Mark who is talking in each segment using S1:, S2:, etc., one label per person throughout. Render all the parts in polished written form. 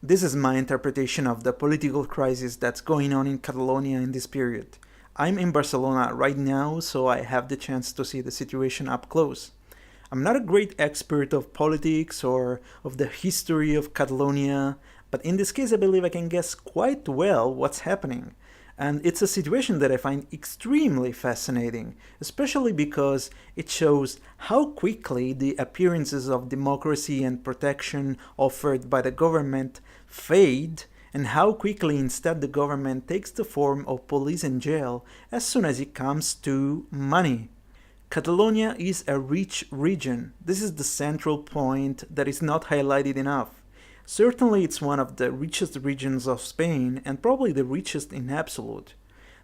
S1: This is my interpretation of the political crisis that's going on in Catalonia in this period. I'm in Barcelona right now, so I have the chance to see the situation up close. I'm not a great expert of politics or of the history of Catalonia, but in this case I believe I can guess quite well what's happening. And it's a situation that I find extremely fascinating, especially because it shows how quickly the appearances of democracy and protection offered by the government fade, and how quickly instead the government takes the form of police and jail as soon as it comes to money. Catalonia is a rich region. This is the central point that is not highlighted enough. Certainly it's one of the richest regions of Spain and probably the richest in absolute.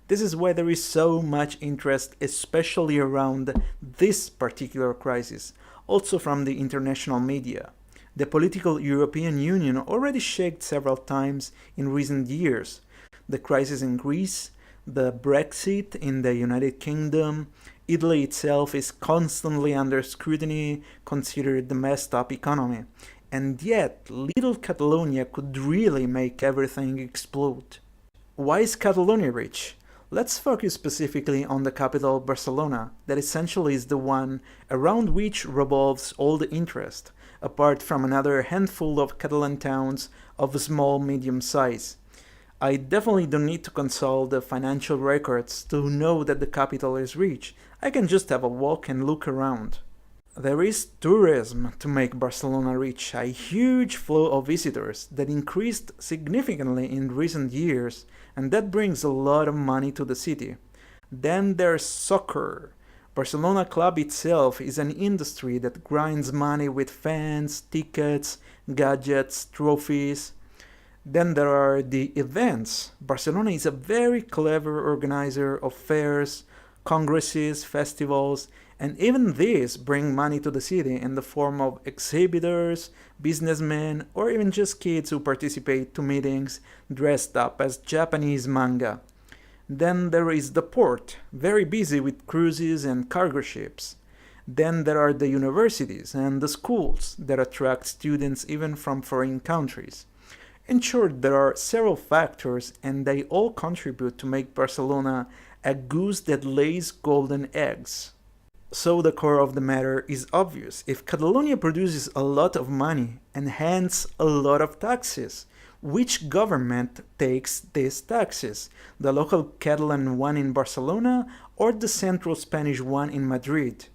S1: This is why there is so much interest, especially around this particular crisis, also from the international media. The political European Union already shaked several times in recent years. The crisis in Greece, the Brexit in the United Kingdom, Italy itself is constantly under scrutiny, considered the messed up economy. And yet, little Catalonia could really make everything explode. Why is Catalonia rich? Let's focus specifically on the capital Barcelona, that essentially is the one around which revolves all the interest, apart from another handful of Catalan towns of small medium size. I definitely don't need to consult the financial records to know that the capital is rich. I can just have a walk and look around. There is tourism to make Barcelona rich, a huge flow of visitors that increased significantly in recent years, and that brings a lot of money to the city. Then there's soccer. Barcelona Club itself is an industry that grinds money with fans, tickets, gadgets, trophies. Then there are the events. Barcelona is a very clever organizer of fairs, congresses, festivals, and even these bring money to the city in the form of exhibitors, businessmen, or even just kids who participate to meetings dressed up as Japanese manga. Then there is the port, very busy with cruises and cargo ships. Then there are the universities and the schools that attract students even from foreign countries. In short, there are several factors and they all contribute to make Barcelona a goose that lays golden eggs. So the core of the matter is obvious. If Catalonia produces a lot of money and hence a lot of taxes, which government takes these taxes? The local Catalan one in Barcelona or the central Spanish one in Madrid?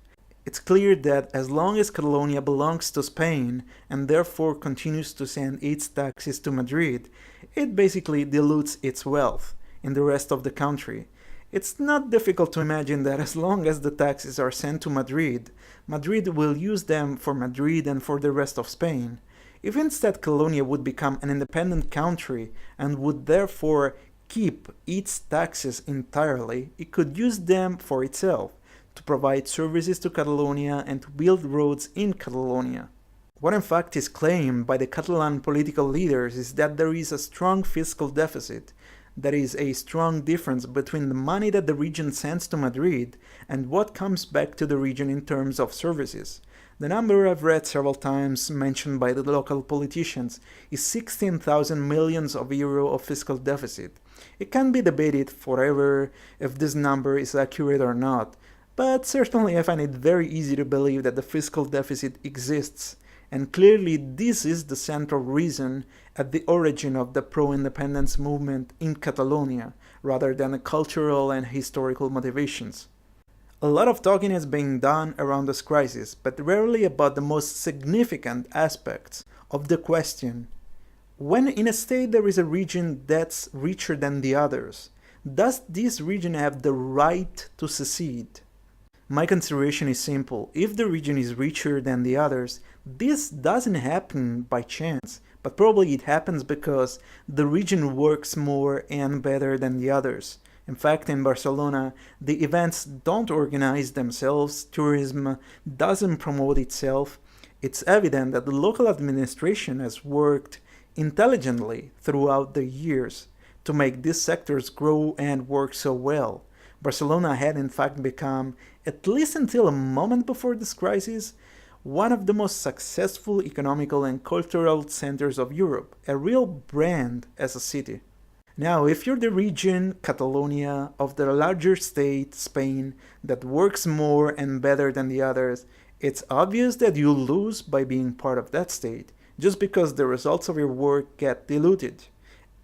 S1: It's clear that as long as Catalonia belongs to Spain and therefore continues to send its taxes to Madrid, it basically dilutes its wealth in the rest of the country. It's not difficult to imagine that as long as the taxes are sent to Madrid, Madrid will use them for Madrid and for the rest of Spain. If instead Catalonia would become an independent country and would therefore keep its taxes entirely, it could use them for itself, to provide services to Catalonia and to build roads in Catalonia. What in fact is claimed by the Catalan political leaders is that there is a strong fiscal deficit. That is a strong difference between the money that the region sends to Madrid and what comes back to the region in terms of services. The number I've read several times mentioned by the local politicians is 16,000 millions of euro of fiscal deficit. It can be debated forever if this number is accurate or not, but certainly I find it very easy to believe that the fiscal deficit exists. And clearly this is the central reason at the origin of the pro-independence movement in Catalonia, rather than the cultural and historical motivations. A lot of talking is being done around this crisis, but rarely about the most significant aspects of the question. When in a state there is a region that's richer than the others, does this region have the right to secede? My consideration is simple. If the region is richer than the others, this doesn't happen by chance, but probably it happens because the region works more and better than the others. In fact, in Barcelona, the events don't organize themselves, tourism doesn't promote itself. It's evident that the local administration has worked intelligently throughout the years to make these sectors grow and work so well. Barcelona had in fact become, at least until a moment before this crisis, one of the most successful economical and cultural centers of Europe, a real brand as a city. Now, if you're the region, Catalonia, of the larger state, Spain, that works more and better than the others, it's obvious that you lose by being part of that state, just because the results of your work get diluted.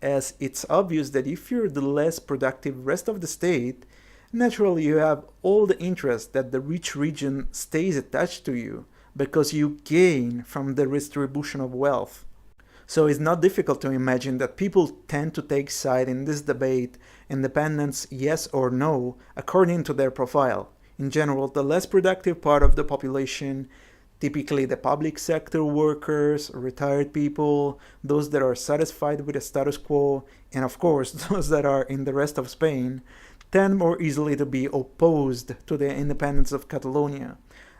S1: As it's obvious that if you're the less productive rest of the state, naturally you have all the interest that the rich region stays attached to you, because you gain from the redistribution of wealth. So it's not difficult to imagine that people tend to take side in this debate, independence yes or no, according to their profile. In general, the less productive part of the population, typically the public sector workers, retired people, those that are satisfied with the status quo, and of course those that are in the rest of Spain, tend more easily to be opposed to the independence of Catalonia.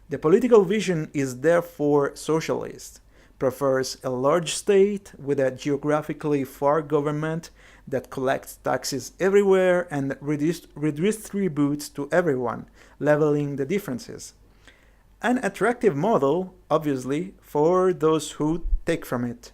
S1: The political vision is therefore socialist, prefers a large state with a geographically far government that collects taxes everywhere and redistributes to everyone, leveling the differences. An attractive model, obviously, for those who take from it.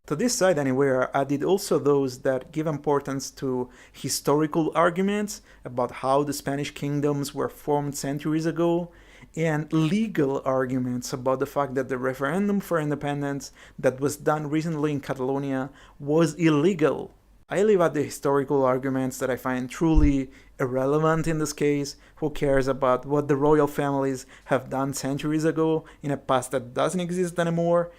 S1: To this side, anyway, are added also those that give importance to historical arguments about how the Spanish kingdoms were formed centuries ago, and legal arguments about the fact that the referendum for independence that was done recently in Catalonia was illegal. I leave out the historical arguments that I find truly irrelevant in this case. Who cares about what the royal families have done centuries ago in a past that doesn't exist anymore?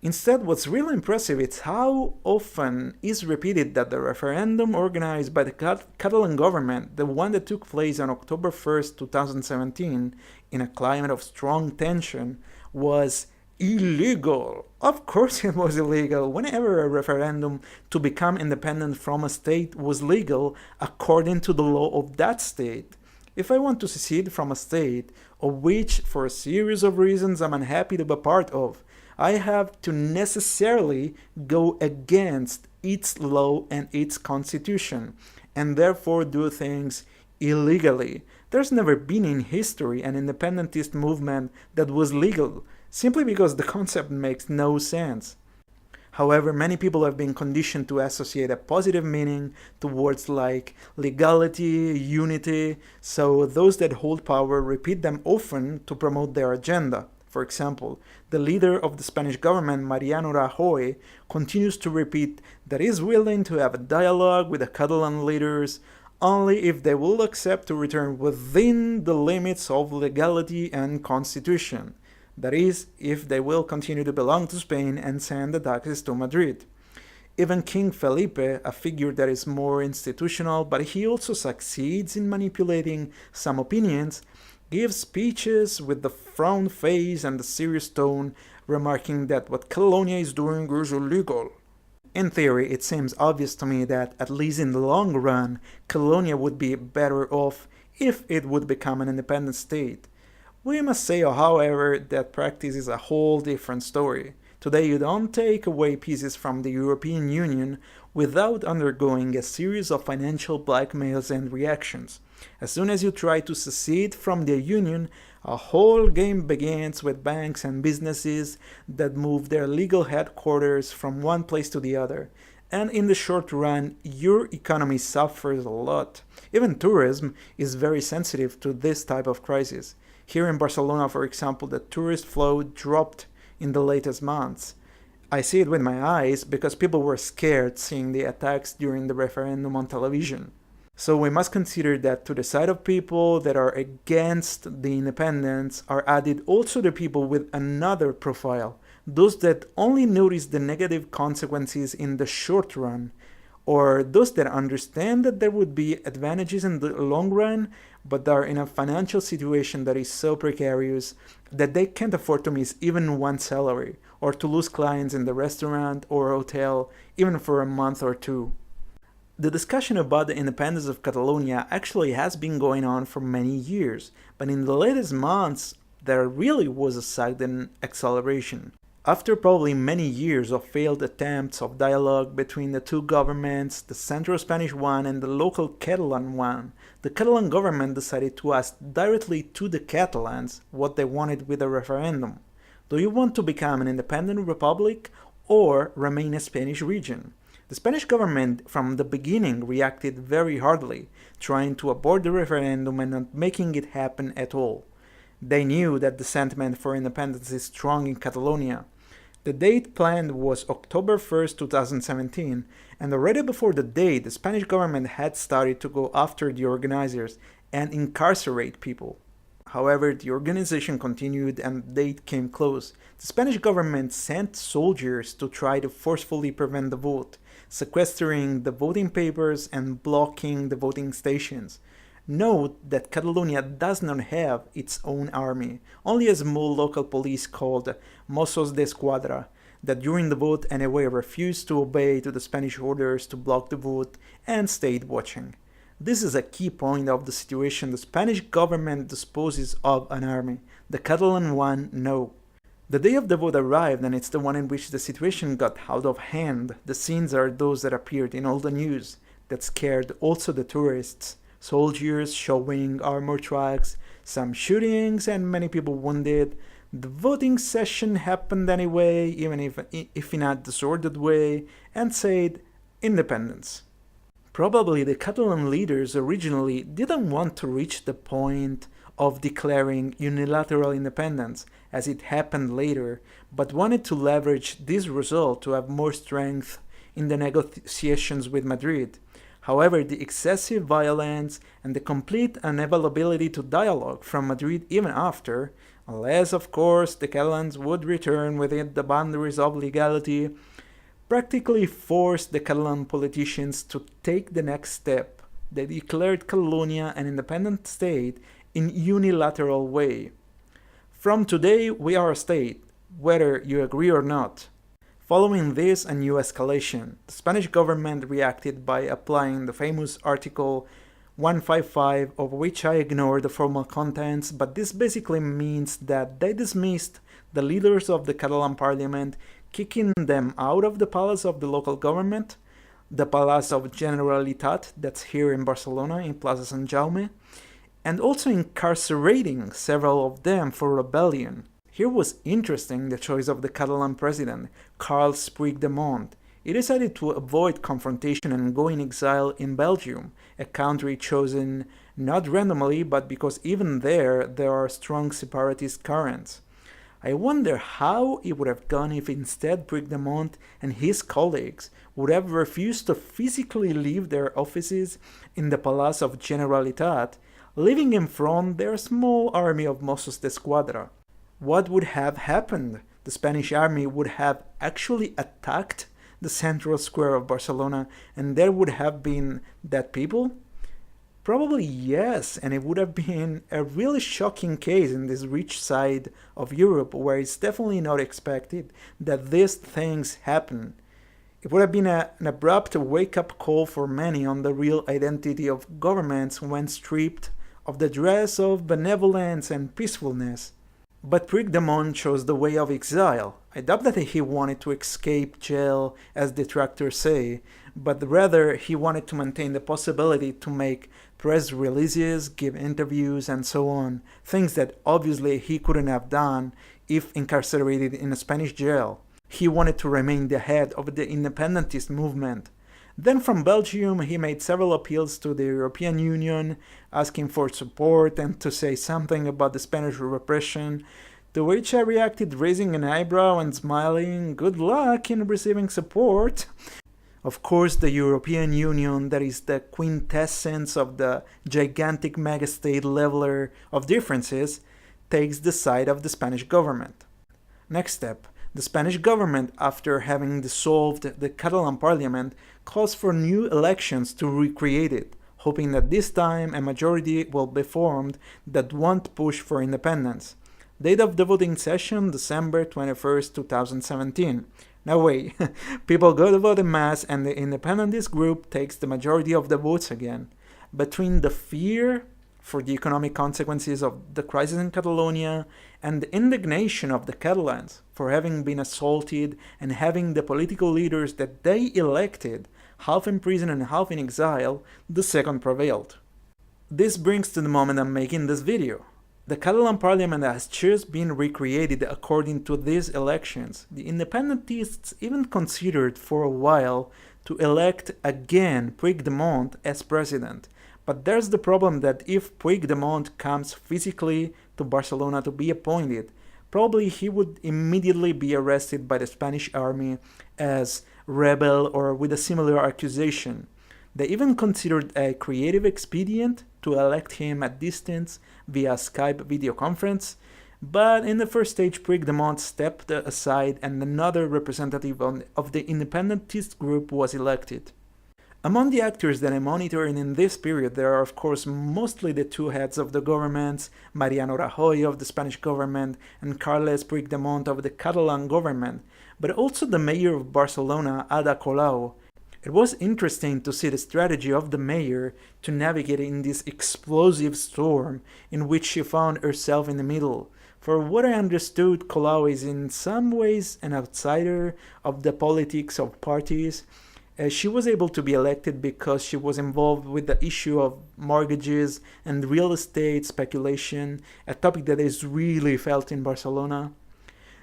S1: Instead, what's really impressive is how often is repeated that the referendum organized by the Catalan government, the one that took place on October 1st, 2017, in a climate of strong tension, was illegal. Of course it was illegal. Whenever a referendum to become independent from a state was legal according to the law of that state. If I want to secede from a state, of which for a series of reasons I'm unhappy to be part of, I have to necessarily go against its law and its constitution, and therefore do things illegally. There's never been in history an independentist movement that was legal, simply because the concept makes no sense. However, many people have been conditioned to associate a positive meaning to words like legality, unity, so those that hold power repeat them often to promote their agenda. For example, the leader of the Spanish government, Mariano Rajoy, continues to repeat that he is willing to have a dialogue with the Catalan leaders only if they will accept to return within the limits of legality and constitution. That is, if they will continue to belong to Spain and send the taxes to Madrid. Even King Felipe, a figure that is more institutional, but he also succeeds in manipulating some opinions, gives speeches with the frown face and the serious tone, remarking that what Catalonia is doing is illegal. In theory, it seems obvious to me that, at least in the long run, Catalonia would be better off if it would become an independent state. We must say, however, that practice is a whole different story. Today you don't take away pieces from the European Union without undergoing a series of financial blackmails and reactions. As soon as you try to secede from the Union, a whole game begins with banks and businesses that move their legal headquarters from one place to the other. And in the short run, your economy suffers a lot. Even tourism is very sensitive to this type of crisis. Here in Barcelona, for example, the tourist flow dropped in the latest months. I see it with my eyes because people were scared seeing the attacks during the referendum on television. So we must consider that to the side of people that are against the independence are added also the people with another profile, those that only notice the negative consequences in the short run, or those that understand that there would be advantages in the long run, but are in a financial situation that is so precarious that they can't afford to miss even one salary, or to lose clients in the restaurant or hotel, even for a month or two. The discussion about the independence of Catalonia actually has been going on for many years, but in the latest months there really was a sudden acceleration. After probably many years of failed attempts of dialogue between the two governments, the Central Spanish one and the local Catalan one, the Catalan government decided to ask directly to the Catalans what they wanted with a referendum. Do you want to become an independent republic or remain a Spanish region? The Spanish government from the beginning reacted very hardly, trying to abort the referendum and not making it happen at all. They knew that the sentiment for independence is strong in Catalonia. The date planned was October 1st, 2017, and already before the date, the Spanish government had started to go after the organizers and incarcerate people. However, the organization continued and the date came close. The Spanish government sent soldiers to try to forcefully prevent the vote, sequestering the voting papers and blocking the voting stations. Note that Catalonia does not have its own army, only a small local police called Mossos de Escuadra, that during the vote anyway refused to obey to the Spanish orders to block the vote and stayed watching. This is a key point of the situation. The Spanish government disposes of an army, the Catalan one no. The day of the vote arrived, and it's the one in which the situation got out of hand. The scenes are those that appeared in all the news, that scared also the tourists. Soldiers showing armored trucks, some shootings, and many people wounded. The voting session happened anyway, even if in a disordered way, and said independence. Probably the Catalan leaders originally didn't want to reach the point of declaring unilateral independence, as it happened later, but wanted to leverage this result to have more strength in the negotiations with Madrid. However, the excessive violence and the complete unavailability to dialogue from Madrid even after, unless of course the Catalans would return within the boundaries of legality, practically forced the Catalan politicians to take the next step. They declared Catalonia an independent state in unilateral way. From today we are a state, whether you agree or not. Following this, a new escalation. The Spanish government reacted by applying the famous Article 155, of which I ignore the formal contents, but this basically means that they dismissed the leaders of the Catalan parliament, kicking them out of the palace of the local government, the Palace of Generalitat, that's here in Barcelona, in Plaza Sant Jaume, and also incarcerating several of them for rebellion. Here was interesting the choice of the Catalan president, Carles Puigdemont. He decided to avoid confrontation and go in exile in Belgium, a country chosen not randomly but because even there are strong separatist currents. I wonder how it would have gone if instead Puigdemont and his colleagues would have refused to physically leave their offices in the Palace of Generalitat, leaving in front their small army of Mossos de Escuadra. What would have happened? The Spanish army would have actually attacked the central square of Barcelona and there would have been dead people? Probably yes, and it would have been a really shocking case in this rich side of Europe where it's definitely not expected that these things happen. It would have been an abrupt wake-up call for many on the real identity of governments when stripped of the dress of benevolence and peacefulness. But Puigdemont chose the way of exile. I doubt that he wanted to escape jail, as detractors say, but rather he wanted to maintain the possibility to make press releases, give interviews, and so on, things that obviously he couldn't have done if incarcerated in a Spanish jail. He wanted to remain the head of the independentist movement. Then from Belgium he made several appeals to the European Union, asking for support and to say something about the Spanish repression, to which I reacted raising an eyebrow and smiling, good luck in receiving support. Of course, the European Union, that is the quintessence of the gigantic megastate leveler of differences, takes the side of the Spanish government. Next step. The Spanish government, after having dissolved the Catalan parliament, calls for new elections to recreate it, hoping that this time a majority will be formed that won't push for independence. Date of the voting session, December 21st, 2017. Now wait, people go to vote en masse and the independentist group takes the majority of the votes again. Between the fear for the economic consequences of the crisis in Catalonia and the indignation of the Catalans for having been assaulted and having the political leaders that they elected half in prison and half in exile, the second prevailed. This brings to the moment I'm making this video. The Catalan parliament has just been recreated according to these elections. The independentists even considered for a while to elect again Puigdemont as president. But there's the problem that if Puigdemont comes physically to Barcelona to be appointed, probably he would immediately be arrested by the Spanish army as rebel or with a similar accusation. They even considered a creative expedient to elect him at distance via Skype video conference, but in the first stage Puigdemont stepped aside and another representative of the independentist group was elected. Among the actors that I'm monitoring in this period, there are of course mostly the two heads of the governments, Mariano Rajoy of the Spanish government and Carles Puigdemont of the Catalan government, but also the mayor of Barcelona, Ada Colau. It was interesting to see the strategy of the mayor to navigate in this explosive storm in which she found herself in the middle. For what I understood, Colau is in some ways an outsider of the politics of parties. She was able to be elected because she was involved with the issue of mortgages and real estate speculation, a topic that is really felt in Barcelona.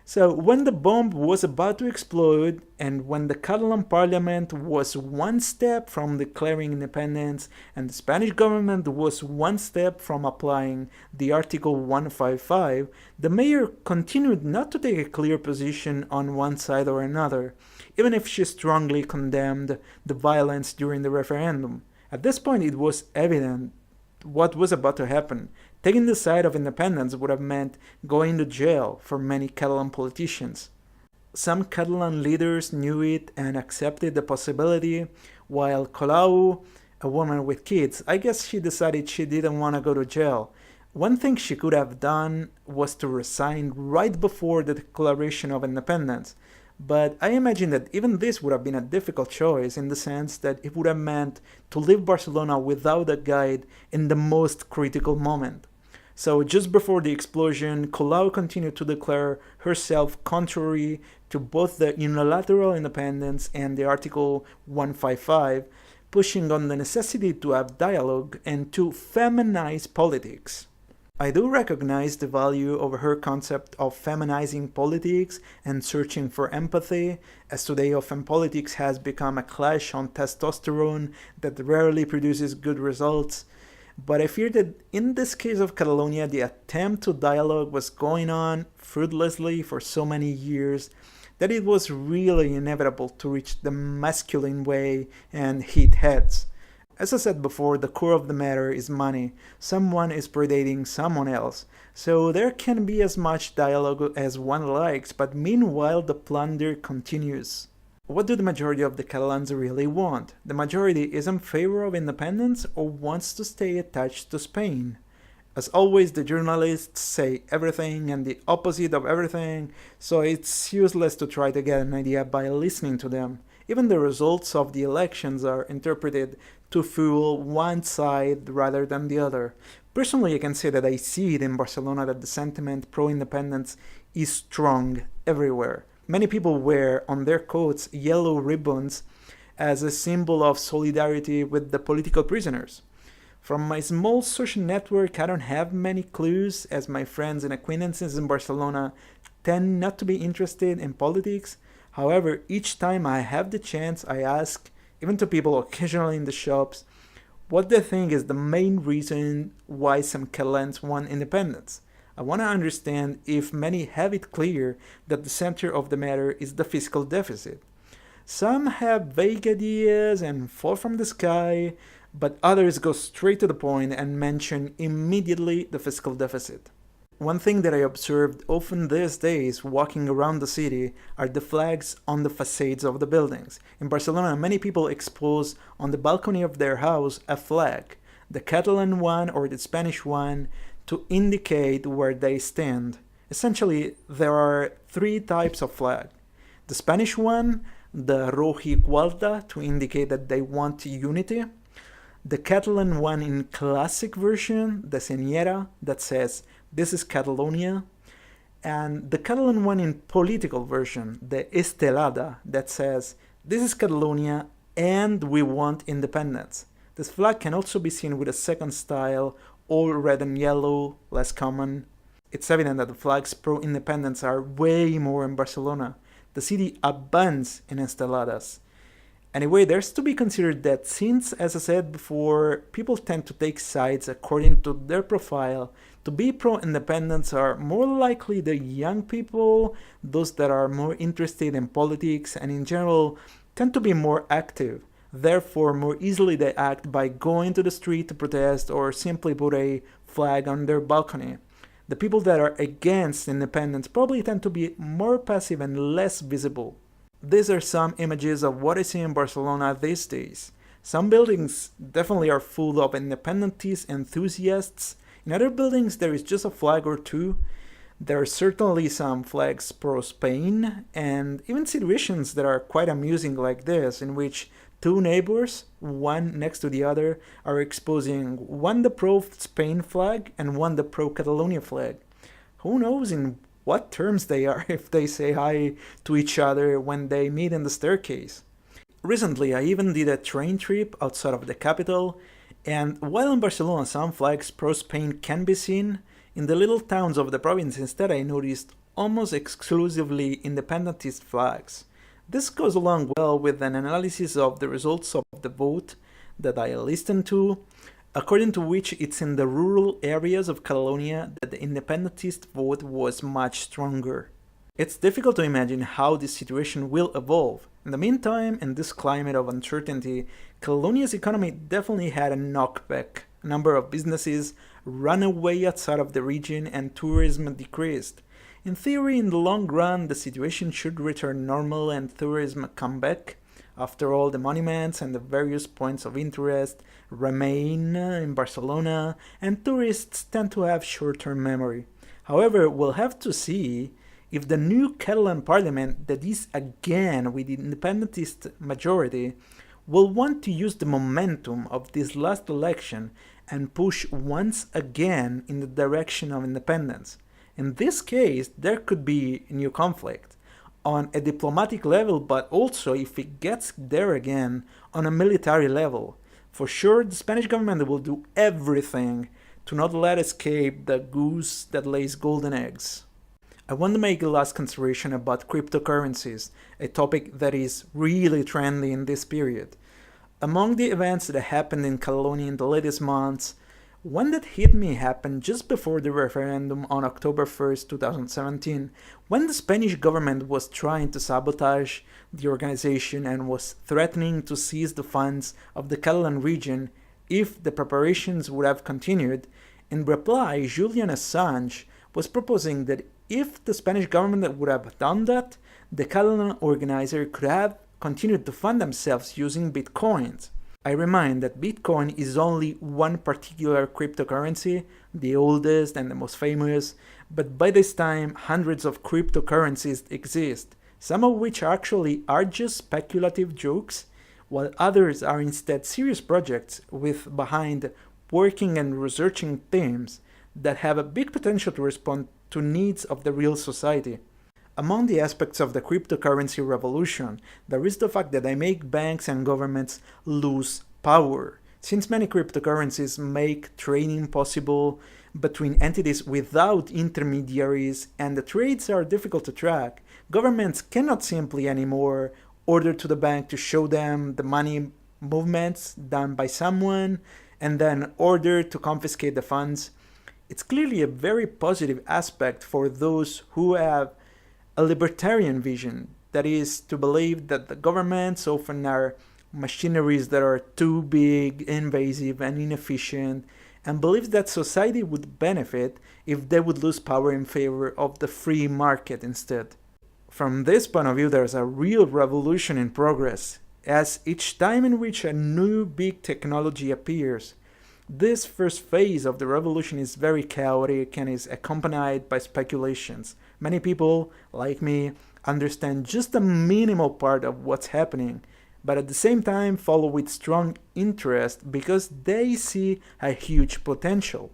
S1: So when the bomb was about to explode and when the Catalan parliament was one step from declaring independence and the Spanish government was one step from applying the Article 155, the mayor continued not to take a clear position on one side or another, even if she strongly condemned the violence during the referendum. At this point it was evident what was about to happen. Taking the side of independence would have meant going to jail for many Catalan politicians. Some Catalan leaders knew it and accepted the possibility, while Colau, a woman with kids, I guess she decided she didn't want to go to jail. One thing she could have done was to resign right before the declaration of independence. But I imagine that even this would have been a difficult choice in the sense that it would have meant to leave Barcelona without a guide in the most critical moment. So just before the explosion, Colau continued to declare herself contrary to both the unilateral independence and the Article 155, pushing on the necessity to have dialogue and to feminize politics. I do recognize the value of her concept of feminizing politics and searching for empathy, as today often politics has become a clash on testosterone that rarely produces good results. But I fear that in this case of Catalonia, the attempt to dialogue was going on fruitlessly for so many years that it was really inevitable to reach the masculine way and hit heads. As I said before, the core of the matter is money. Someone is predating someone else. So there can be as much dialogue as one likes, but meanwhile the plunder continues. What do the majority of the Catalans really want? The majority is in favor of independence or wants to stay attached to Spain. As always, the journalists say everything and the opposite of everything, so it's useless to try to get an idea by listening to them. Even the results of the elections are interpreted to fuel one side rather than the other. Personally, I can say that I see it in Barcelona that the sentiment pro-independence is strong everywhere. Many people wear on their coats yellow ribbons as a symbol of solidarity with the political prisoners. From my small social network, I don't have many clues, as my friends and acquaintances in Barcelona tend not to be interested in politics. However, each time I have the chance, I ask, even to people occasionally in the shops, what they think is the main reason why some Catalans want independence. I want to understand if many have it clear that the center of the matter is the fiscal deficit. Some have vague ideas and fall from the sky, but others go straight to the point and mention immediately the fiscal deficit. One thing that I observed often these days walking around the city are the flags on the facades of the buildings. In Barcelona, many people expose on the balcony of their house a flag, the Catalan one or the Spanish one, to indicate where they stand. Essentially, there are three types of flag. The Spanish one, the rojigualda, to indicate that they want unity. The Catalan one in classic version, the senyera, that says, "This is Catalonia." And the Catalan one in political version, the estelada, that says, "This is Catalonia and we want independence." This flag can also be seen with a second style all red and yellow, less common. It's evident that the flags pro-independence are way more in Barcelona. The city abounds in esteladas. Anyway, there's to be considered that since, as I said before, people tend to take sides according to their profile, to be pro-independence are more likely the young people, those that are more interested in politics and in general tend to be more active. Therefore, more easily they act by going to the street to protest or simply put a flag on their balcony. The people that are against independence probably tend to be more passive and less visible. These are some images of what I see in Barcelona these days. Some buildings definitely are full of independentist enthusiasts. In other buildings there is just a flag or two. There are certainly some flags pro-Spain, and even situations that are quite amusing like this, in which two neighbors, one next to the other, are exposing one the pro-Spain flag and one the pro-Catalonia flag. Who knows in what terms they are if they say hi to each other when they meet in the staircase. Recently, I even did a train trip outside of the capital, and while in Barcelona some flags pro-Spain can be seen, in the little towns of the province instead I noticed almost exclusively independentist flags. This goes along well with an analysis of the results of the vote that I listened to, according to which it's in the rural areas of Catalonia that the independentist vote was much stronger. It's difficult to imagine how this situation will evolve. In the meantime, in this climate of uncertainty, Catalonia's economy definitely had a knockback. A number of businesses ran away outside of the region and tourism decreased. In theory, in the long run, the situation should return normal and tourism come back. After all, the monuments and the various points of interest remain in Barcelona, and tourists tend to have short-term memory. However, we'll have to see if the new Catalan parliament, that is again with the independentist majority, will want to use the momentum of this last election and push once again in the direction of independence. In this case, there could be a new conflict on a diplomatic level, but also, if it gets there again, on a military level. For sure, the Spanish government will do everything to not let escape the goose that lays golden eggs. I want to make a last consideration about cryptocurrencies, a topic that is really trendy in this period. Among the events that happened in Catalonia in the latest months, one that hit me happened just before the referendum on October 1st, 2017, when the Spanish government was trying to sabotage the organization and was threatening to seize the funds of the Catalan region if the preparations would have continued. In reply, Julian Assange was proposing that if the Spanish government would have done that, the Catalan organizer could have continued to fund themselves using bitcoins. I remind that Bitcoin is only one particular cryptocurrency, the oldest and the most famous, but by this time hundreds of cryptocurrencies exist, some of which actually are just speculative jokes, while others are instead serious projects with behind working and researching teams that have a big potential to respond to needs of the real society. Among the aspects of the cryptocurrency revolution, there is the fact that they make banks and governments lose power. Since many cryptocurrencies make trading possible between entities without intermediaries and the trades are difficult to track, governments cannot simply anymore order to the bank to show them the money movements done by someone and then order to confiscate the funds. It's clearly a very positive aspect for those who have a libertarian vision, that is, to believe that the governments often are machineries that are too big, invasive, and inefficient, and believes that society would benefit if they would lose power in favor of the free market instead. From this point of view, there's a real revolution in progress, as each time in which a new big technology appears, this first phase of the revolution is very chaotic and is accompanied by speculations. Many people, like me, understand just a minimal part of what's happening, but at the same time follow with strong interest because they see a huge potential.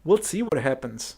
S1: We'll see what happens.